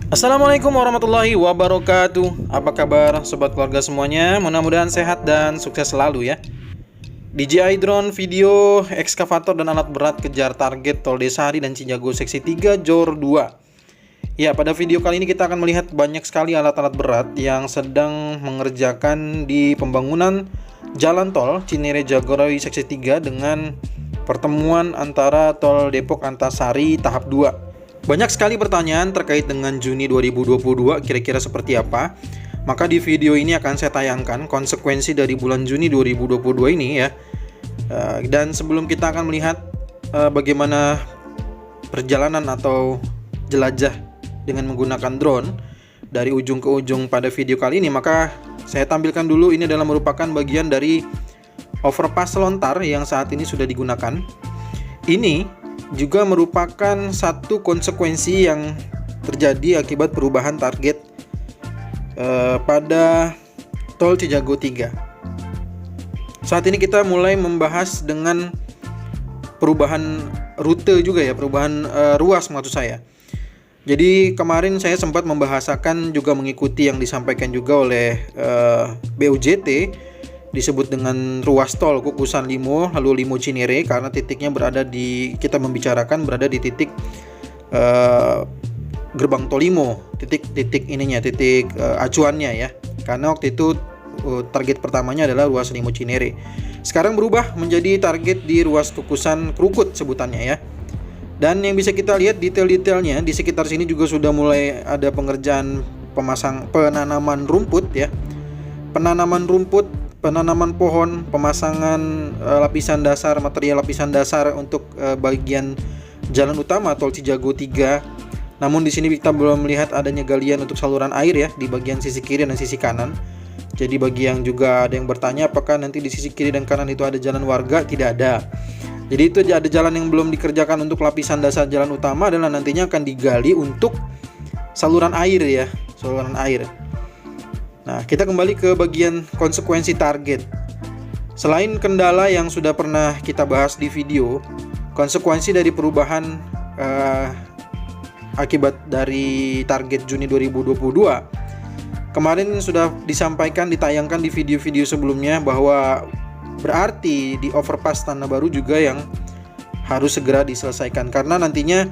Assalamualaikum warahmatullahi wabarakatuh. Apa kabar sobat keluarga semuanya? Mudah-mudahan sehat dan sukses selalu ya. DJI drone video ekskavator dan alat berat kejar target Tol Desari dan Cijago seksi 3 Jor 2. Ya, pada video kali ini kita akan melihat banyak sekali alat-alat berat yang sedang mengerjakan di pembangunan jalan tol Cinere Jagorawi seksi 3 dengan pertemuan antara Tol Depok Antasari tahap 2. Banyak sekali pertanyaan terkait dengan Juni 2022 kira-kira seperti apa. Maka di video ini akan saya tayangkan konsekuensi dari bulan Juni 2022 ini ya. Dan sebelum kita akan melihat bagaimana perjalanan atau jelajah dengan menggunakan drone dari ujung ke ujung pada video kali ini, maka saya tampilkan dulu ini adalah merupakan bagian dari overpass Lontar yang saat ini sudah digunakan. Ini juga merupakan satu konsekuensi yang terjadi akibat perubahan target pada Tol Cijago 3. Saat ini kita mulai membahas dengan perubahan rute juga ya, perubahan ruas maksud saya. Jadi kemarin saya sempat membahasakan juga mengikuti yang disampaikan juga oleh BUJT, disebut dengan ruas tol Kukusan Limo lalu Limo Cinere, karena titiknya kita membicarakan berada di titik gerbang tol Limo, titik acuannya ya, karena waktu itu target pertamanya adalah ruas Limo Cinere. Sekarang berubah menjadi target di ruas Kukusan Krukut sebutannya ya. Dan yang bisa kita lihat detail-detailnya di sekitar sini juga sudah mulai ada pengerjaan penanaman rumput ya, penanaman pohon, pemasangan material lapisan dasar untuk bagian jalan utama Tol Cijago 3. Namun di sini kita belum melihat adanya galian untuk saluran air ya di bagian sisi kiri dan sisi kanan. Jadi bagi yang juga ada yang bertanya apakah nanti di sisi kiri dan kanan itu ada jalan warga, tidak ada. Jadi itu ada jalan yang belum dikerjakan untuk lapisan dasar jalan utama, adalah nantinya akan digali untuk saluran air ya, saluran air. Nah, kita kembali ke bagian konsekuensi target. Selain kendala yang sudah pernah kita bahas di video, konsekuensi dari perubahan akibat dari target Juni 2022, kemarin sudah ditayangkan di video-video sebelumnya bahwa berarti di overpass Tanah Baru juga yang harus segera diselesaikan, karena nantinya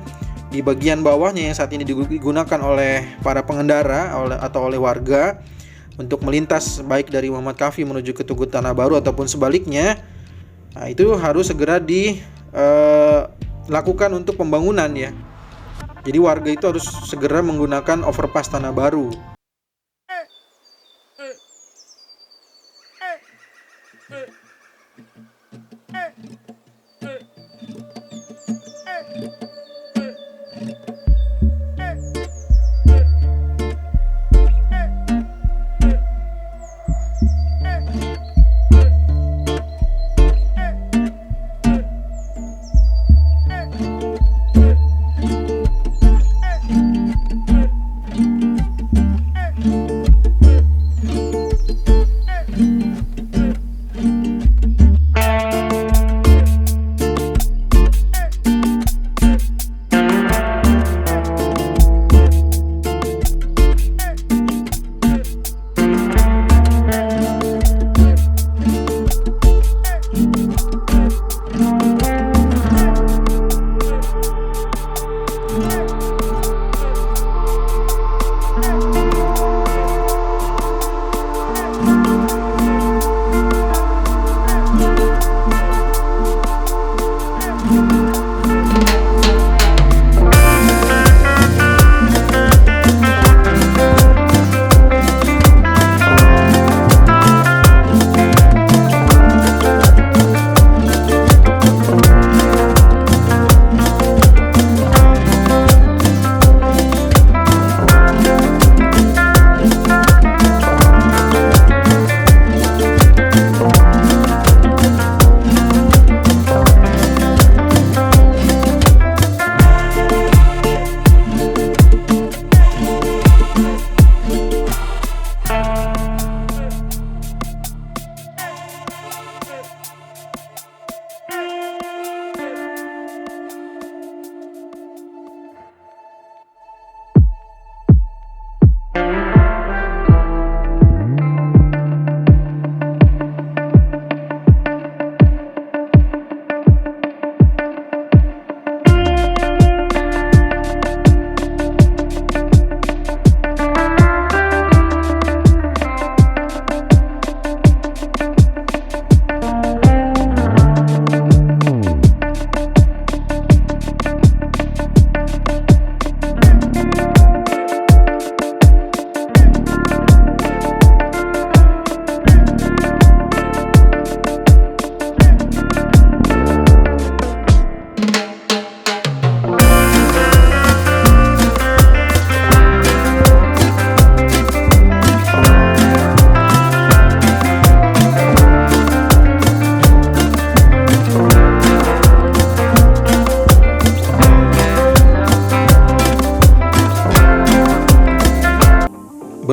di bagian bawahnya yang saat ini digunakan oleh para pengendara atau oleh warga untuk melintas baik dari Muhammad Kafi menuju ke Tugu Tanah Baru ataupun sebaliknya, nah itu harus segera dilakukan untuk pembangunan ya. Jadi warga itu harus segera menggunakan overpass Tanah Baru.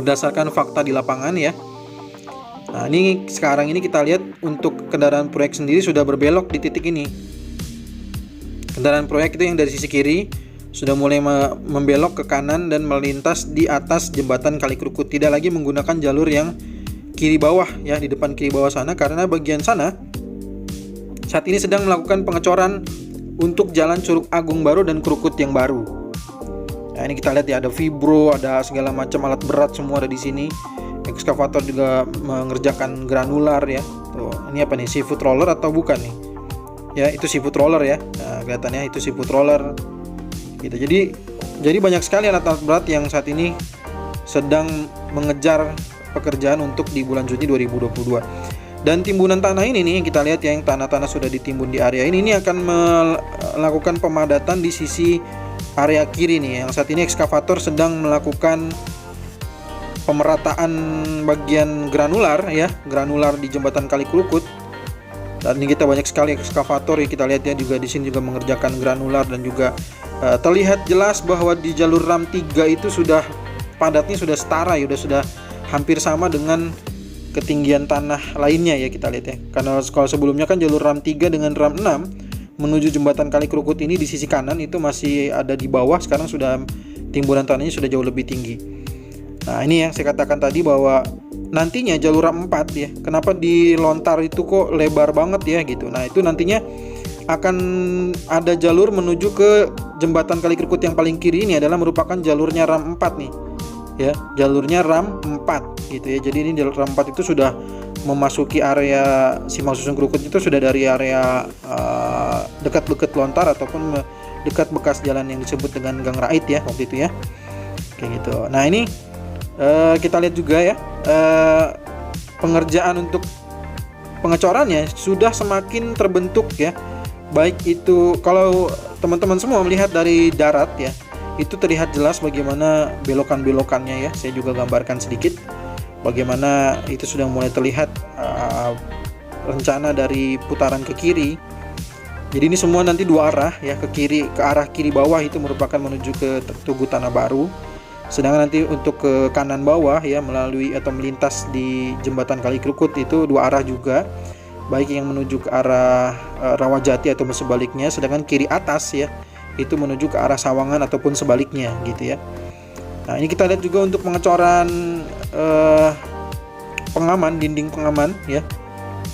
berdasarkan fakta di lapangan ya. Nah, ini sekarang ini kita lihat untuk kendaraan proyek sendiri sudah berbelok di titik ini. Kendaraan proyek itu yang dari sisi kiri sudah mulai membelok ke kanan dan melintas di atas jembatan Kali Krukut, tidak lagi menggunakan jalur yang kiri bawah ya, di depan kiri bawah sana, karena bagian sana saat ini sedang melakukan pengecoran untuk jalan Curug Agung baru dan Krukut yang baru. Nah, ini kita lihat ya, ada vibro, ada segala macam alat berat semua ada di sini. Ekskavator juga mengerjakan granular ya. Tuh, ini apa nih? Seafood roller atau bukan nih? Ya, itu seafood roller ya. Nah, kelihatannya itu seafood roller. Gitu. Jadi banyak sekali alat-alat berat yang saat ini sedang mengejar pekerjaan untuk di bulan Juni 2022. Dan timbunan tanah ini nih yang kita lihat ya, yang tanah-tanah sudah ditimbun di area ini akan melakukan pemadatan di sisi area kiri nih. Yang saat ini ekskavator sedang melakukan pemerataan bagian granular ya, granular di jembatan Kali Krukut. Dan ini kita banyak sekali ekskavator ya, kita lihat ya, juga di sini juga mengerjakan granular, dan juga terlihat jelas bahwa di jalur RAM 3 itu sudah padatnya sudah setara ya, sudah hampir sama dengan ketinggian tanah lainnya ya, kita lihat ya. Karena kalau sebelumnya kan jalur RAM 3 dengan RAM 6 menuju jembatan Kali Krukut ini di sisi kanan itu masih ada di bawah, sekarang sudah timbunan tanahnya sudah jauh lebih tinggi. Nah, ini yang saya katakan tadi bahwa nantinya jalur RAM 4 ya, kenapa di lontar itu kok lebar banget ya gitu. Nah, itu nantinya akan ada jalur menuju ke jembatan Kali Krukut yang paling kiri ini adalah merupakan jalurnya RAM 4 nih. Ya, jalurnya RAM 4 gitu ya. Jadi ini jalur RAM 4 itu sudah memasuki area Simpang Susun Krukut, itu sudah dari area dekat-dekat lontar ataupun dekat bekas jalan yang disebut dengan Gang Rait ya waktu itu ya. Kayak gitu. Nah, ini kita lihat juga ya, pengerjaan untuk pengecorannya sudah semakin terbentuk ya. Baik itu kalau teman-teman semua melihat dari darat ya, itu terlihat jelas bagaimana belokan-belokannya ya. Saya juga gambarkan sedikit bagaimana itu sudah mulai terlihat rencana dari putaran ke kiri. Jadi ini semua nanti dua arah ya, ke kiri, ke arah kiri bawah itu merupakan menuju ke Tugu Tanah Baru. Sedangkan nanti untuk ke kanan bawah ya, melalui atau melintas di jembatan Kali Krukut itu dua arah juga, baik yang menuju ke arah Rawajati ataupun sebaliknya. Sedangkan kiri atas ya, itu menuju ke arah Sawangan ataupun sebaliknya gitu ya. Nah, ini kita lihat juga untuk pengecoran pengaman, dinding pengaman ya,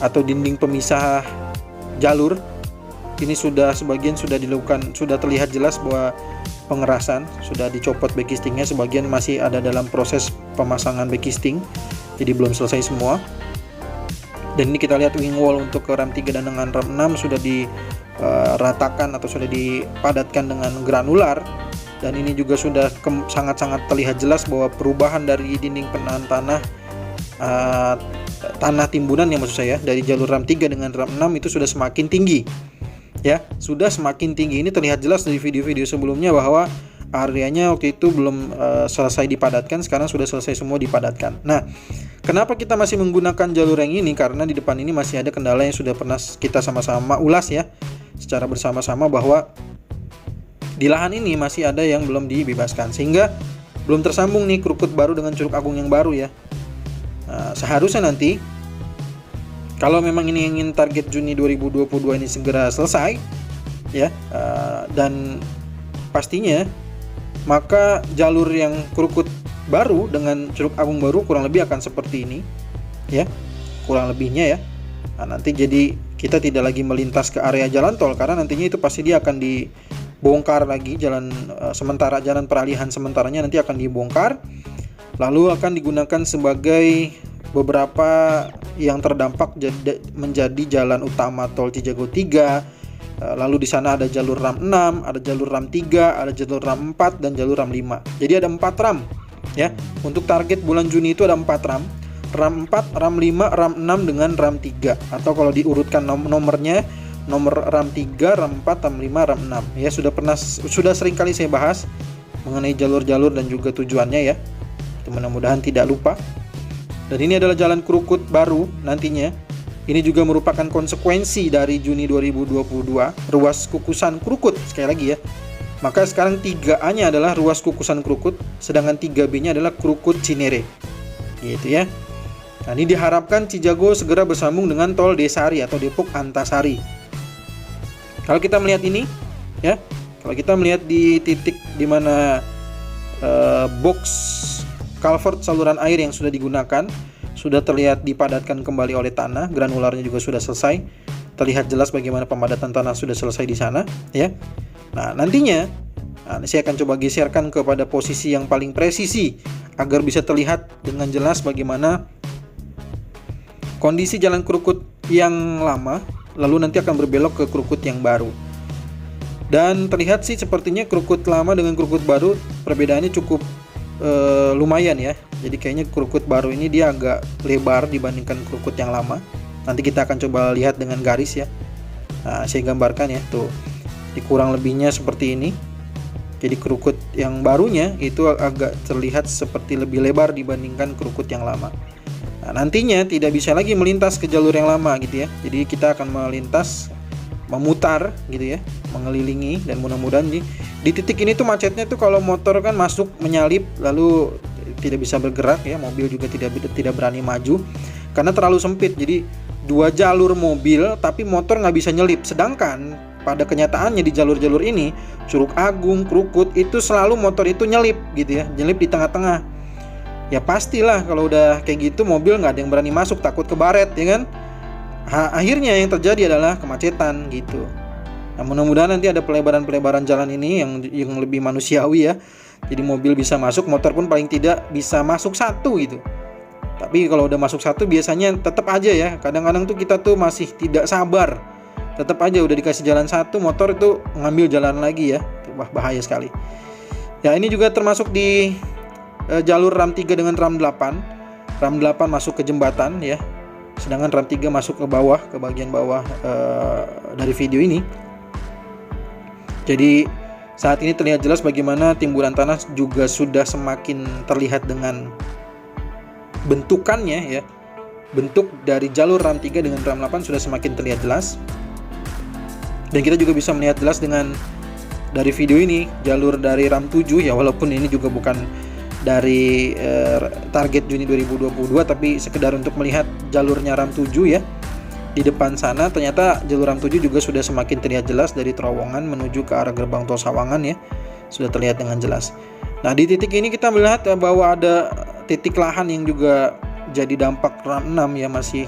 atau dinding pemisah jalur. Ini sudah sebagian sudah dilakukan, sudah terlihat jelas bahwa pengerasan sudah dicopot backistingnya, sebagian masih ada dalam proses pemasangan backisting, jadi belum selesai semua. Dan ini kita lihat wing wall untuk ke RAM 3 dan dengan RAM 6 sudah diratakan atau sudah dipadatkan dengan granular, dan ini juga sudah sangat-sangat terlihat jelas bahwa perubahan dari dinding penahan tanah tanah timbunan yang maksud saya dari jalur RAM 3 dengan RAM 6 itu sudah semakin tinggi. Ya, sudah semakin tinggi. Ini terlihat jelas dari video-video sebelumnya bahwa areanya waktu itu belum selesai dipadatkan, sekarang sudah selesai semua dipadatkan. Nah, kenapa kita masih menggunakan jalur yang ini? Karena di depan ini masih ada kendala yang sudah pernah kita sama-sama ulas ya, secara bersama-sama, bahwa di lahan ini masih ada yang belum dibebaskan, sehingga belum tersambung nih Krukut baru dengan Curug Agung yang baru ya. Nah, seharusnya nanti kalau memang ini ingin target Juni 2022 ini segera selesai ya, dan pastinya maka jalur yang Krukut baru dengan Curug Agung baru kurang lebih akan seperti ini ya, kurang lebihnya ya. Nah, nanti jadi kita tidak lagi melintas ke area jalan tol, karena nantinya itu pasti dia akan dibongkar lagi jalan sementara, jalan peralihan sementaranya nanti akan dibongkar, lalu akan digunakan sebagai beberapa yang terdampak menjadi jalan utama tol Cijago 3. Lalu di sana ada jalur RAM 6, ada jalur RAM 3, ada jalur RAM 4 dan jalur RAM 5. Jadi ada 4 RAM ya. Untuk target bulan Juni itu ada 4 RAM. RAM 4, RAM 5, RAM 6 dengan RAM 3. Atau kalau diurutkan nomornya, nomor RAM 3, RAM 4, RAM 5, RAM 6. Ya, sudah sering kali saya bahas mengenai jalur-jalur dan juga tujuannya ya. Mudah-mudahan tidak lupa. Dan ini adalah jalan Krukut baru nantinya. Ini juga merupakan konsekuensi dari Juni 2022, ruas kukusan Krukut sekali lagi ya. Maka sekarang 3A-nya adalah ruas kukusan Krukut, sedangkan 3B-nya adalah Krukut Cinere. Gitu ya. Nah, ini diharapkan Cijago segera bersambung dengan tol Desari atau Depok Antasari. Kalau kita melihat ini, ya, kalau kita melihat di titik di mana box culvert saluran air yang sudah digunakan sudah terlihat dipadatkan kembali oleh tanah, granularnya juga sudah selesai. Terlihat jelas bagaimana pemadatan tanah sudah selesai di sana, ya. Nah, nantinya saya akan coba geserkan kepada posisi yang paling presisi agar bisa terlihat dengan jelas bagaimana kondisi jalan Krukut yang lama, lalu nanti akan berbelok ke Krukut yang baru. Dan terlihat sih sepertinya Krukut lama dengan Krukut baru perbedaannya cukup lumayan ya. Jadi kayaknya Krukut baru ini dia agak lebar dibandingkan Krukut yang lama. Nanti kita akan coba lihat dengan garis ya. Nah, saya gambarkan ya, tuh. Di kurang lebihnya seperti ini. Jadi Krukut yang barunya itu agak terlihat seperti lebih lebar dibandingkan Krukut yang lama. Nah, nantinya tidak bisa lagi melintas ke jalur yang lama gitu ya. Jadi kita akan melintas, memutar gitu ya, mengelilingi, dan mudah-mudahan di titik ini tuh macetnya tuh kalau motor kan masuk menyalip lalu tidak bisa bergerak ya, mobil juga tidak berani maju karena terlalu sempit. Jadi 2 jalur mobil tapi motor nggak bisa nyelip. Sedangkan pada kenyataannya di jalur-jalur ini, Curug Agung, Krukut, itu selalu motor itu nyelip gitu ya, nyelip di tengah-tengah. Ya pastilah kalau udah kayak gitu mobil nggak ada yang berani masuk, takut kebaret ya kan. Akhirnya yang terjadi adalah kemacetan gitu. Nah, mudah-mudahan nanti ada pelebaran jalan ini yang lebih manusiawi ya. Jadi mobil bisa masuk, motor pun paling tidak bisa masuk 1 gitu. Tapi kalau udah masuk 1 biasanya tetap aja ya. Kadang-kadang tuh kita tuh masih tidak sabar. Tetap aja udah dikasih jalan 1, motor itu ngambil jalan lagi ya. Wah, bahaya sekali. Ya, ini juga termasuk di jalur RAM 3 dengan RAM 8. RAM 8 masuk ke jembatan ya. Sedangkan RAM 3 masuk ke bawah, ke bagian bawah dari video ini. Jadi saat ini terlihat jelas bagaimana timbunan tanah juga sudah semakin terlihat dengan bentukannya ya. Bentuk dari jalur RAM 3 dengan RAM 8 sudah semakin terlihat jelas. Dan kita juga bisa melihat jelas dengan dari video ini jalur dari RAM 7 ya, walaupun ini juga bukan dari target Juni 2022 tapi sekedar untuk melihat jalurnya RAM 7 ya. Di depan sana ternyata jalur RAM 7 juga sudah semakin terlihat jelas dari terowongan menuju ke arah gerbang tol Sawangan ya. Sudah terlihat dengan jelas. Nah, di titik ini kita melihat bahwa ada titik lahan yang juga jadi dampak RAM 6 ya, masih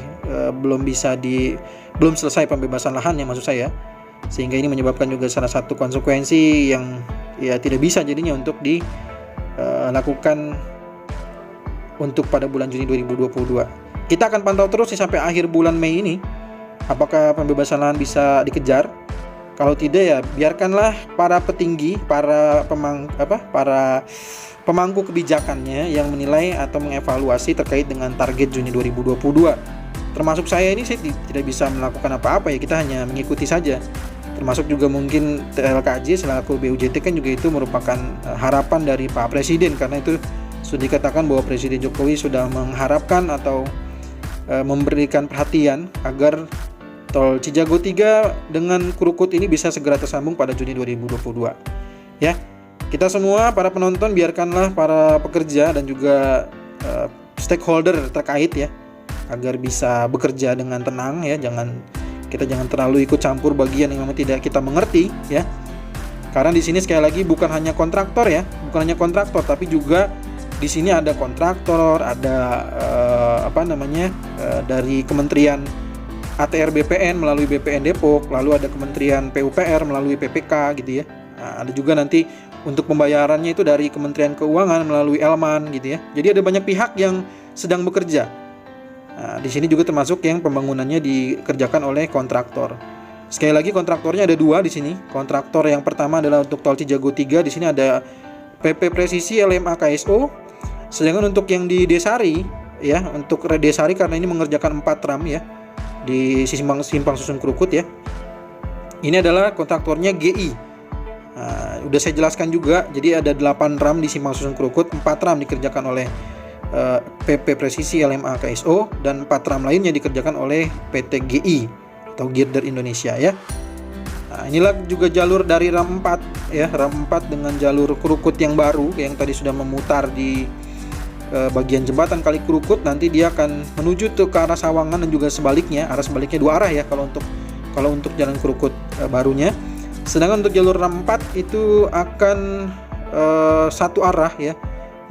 belum selesai pembebasan lahan ya maksud saya. Sehingga ini menyebabkan juga salah satu konsekuensi yang ya tidak bisa jadinya untuk lakukan untuk pada bulan Juni 2022. Kita akan pantau terus sampai akhir bulan Mei ini apakah pembebasan lahan bisa dikejar. Kalau tidak ya biarkanlah para petinggi, para pemangku kebijakannya yang menilai atau mengevaluasi terkait dengan target Juni 2022. Termasuk saya ini tidak bisa melakukan apa-apa ya, kita hanya mengikuti saja. Termasuk juga mungkin TLKJ selaku BUJT kan juga itu merupakan harapan dari Pak Presiden, karena itu sudah dikatakan bahwa Presiden Jokowi sudah mengharapkan atau memberikan perhatian agar tol Cijago 3 dengan Krukut ini bisa segera tersambung pada Juni 2022. Ya, kita semua para penonton biarkanlah para pekerja dan juga stakeholder terkait ya agar bisa bekerja dengan tenang ya, kita jangan terlalu ikut campur bagian yang memang tidak kita mengerti ya. Karena di sini sekali lagi bukan hanya kontraktor ya, tapi juga di sini ada kontraktor, ada dari Kementerian ATR BPN melalui BPN Depok, lalu ada Kementerian PUPR melalui PPK gitu ya. Nah, ada juga nanti untuk pembayarannya itu dari Kementerian Keuangan melalui Elman gitu ya. Jadi ada banyak pihak yang sedang bekerja. Nah, di sini juga termasuk yang pembangunannya dikerjakan oleh kontraktor. Sekali lagi kontraktornya ada 2 di sini. Kontraktor yang pertama adalah untuk tol Cijago 3, di sini ada PP Presisi LMA KSO. Sedangkan untuk yang di Desari ya, untuk Desari karena ini mengerjakan 4 RAM ya di simpang susun Krukut ya. Ini adalah kontraktornya GI. Nah, udah saya jelaskan juga. Jadi ada 8 RAM di simpang susun Krukut, 4 RAM dikerjakan oleh PP Presisi LMA KSO dan 4 RAM lainnya dikerjakan oleh PT GI atau Girder Indonesia ya. Nah, inilah juga jalur dari RAM 4 ya, RAM 4 dengan jalur Krukut yang baru yang tadi sudah memutar di bagian jembatan Kali Krukut. Nanti dia akan menuju ke arah Sawangan dan juga sebaliknya, arah sebaliknya dua arah ya kalau untuk jalan Krukut barunya. Sedangkan untuk jalur RAM 4 itu akan satu arah ya,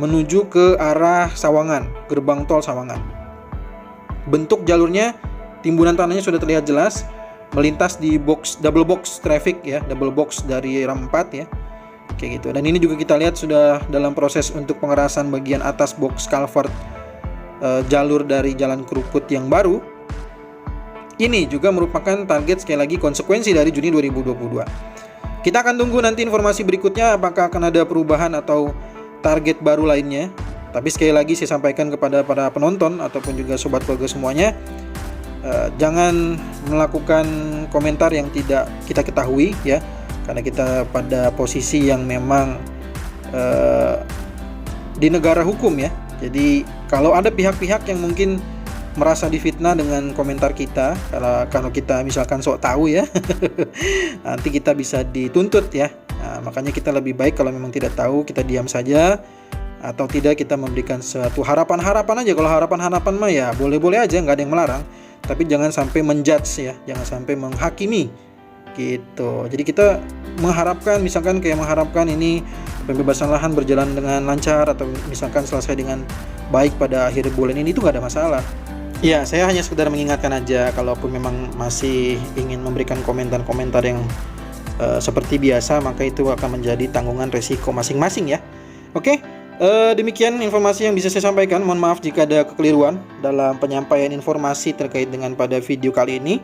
menuju ke arah Sawangan, gerbang tol Sawangan. Bentuk jalurnya, timbunan tanahnya sudah terlihat jelas, melintas di double box traffic ya, double box dari RAM 4 ya. Kayak gitu. Dan ini juga kita lihat sudah dalam proses untuk pengerasan bagian atas box culvert jalur dari jalan Krukut yang baru. Ini juga merupakan target, sekali lagi, konsekuensi dari Juni 2022. Kita akan tunggu nanti informasi berikutnya apakah akan ada perubahan atau target baru lainnya. Tapi sekali lagi saya sampaikan kepada para penonton ataupun juga sobat keluarga semuanya, jangan melakukan komentar yang tidak kita ketahui ya, karena kita pada posisi yang memang di negara hukum ya. Jadi kalau ada pihak-pihak yang mungkin merasa difitnah dengan komentar kita, kalau kita misalkan sok tahu ya, nanti kita bisa dituntut ya. Nah, makanya kita lebih baik kalau memang tidak tahu, kita diam saja, atau tidak kita memberikan suatu harapan-harapan aja. Kalau harapan-harapan mah ya boleh-boleh aja, nggak ada yang melarang. Tapi jangan sampai menjudge ya, jangan sampai menghakimi gitu. Jadi kita mengharapkan, misalkan kayak mengharapkan ini pembebasan lahan berjalan dengan lancar atau misalkan selesai dengan baik pada akhir bulan ini, itu nggak ada masalah. Ya, saya hanya sekedar mengingatkan aja, kalaupun memang masih ingin memberikan komentar-komentar yang seperti biasa, maka itu akan menjadi tanggungan resiko masing-masing ya. Oke, demikian informasi yang bisa saya sampaikan. Mohon maaf jika ada kekeliruan dalam penyampaian informasi terkait dengan pada video kali ini.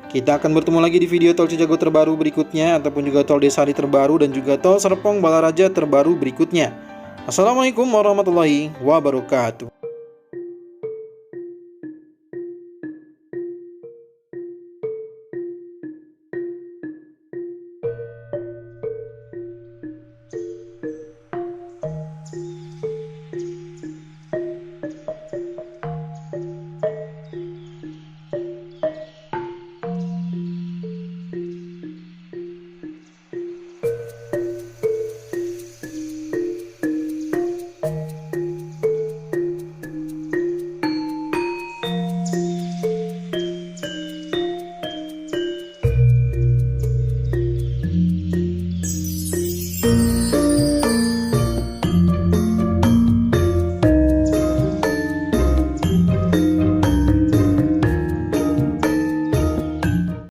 Kita akan bertemu lagi di video tol Cijago terbaru berikutnya, ataupun juga tol Desari terbaru dan juga tol Serpong Balaraja terbaru berikutnya. Assalamualaikum warahmatullahi wabarakatuh.